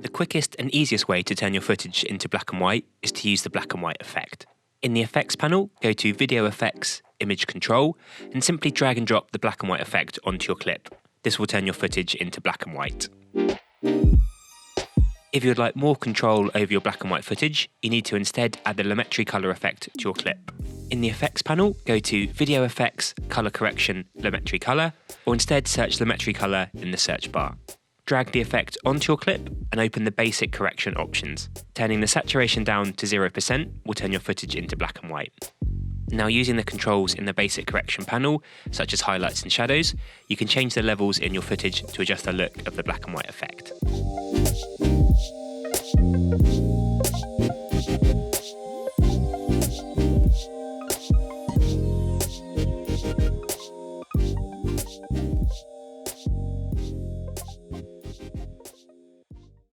The quickest and easiest way to turn your footage into black and white is to use the black and white effect. In the Effects panel, go to Video Effects, Image Control, and simply drag and drop the black and white effect onto your clip. This will turn your footage into black and white. If you would like more control over your black and white footage, you need to instead add the Lumetri Color effect to your clip. In the Effects panel, go to Video Effects, Color Correction, Lumetri Color, or instead search Lumetri Color in the search bar. Drag the effect onto your clip and open the basic correction options. Turning the saturation down to 0% will turn your footage into black and white. Now, using the controls in the basic correction panel, such as highlights and shadows, you can change the levels in your footage to adjust the look of the black and white effect.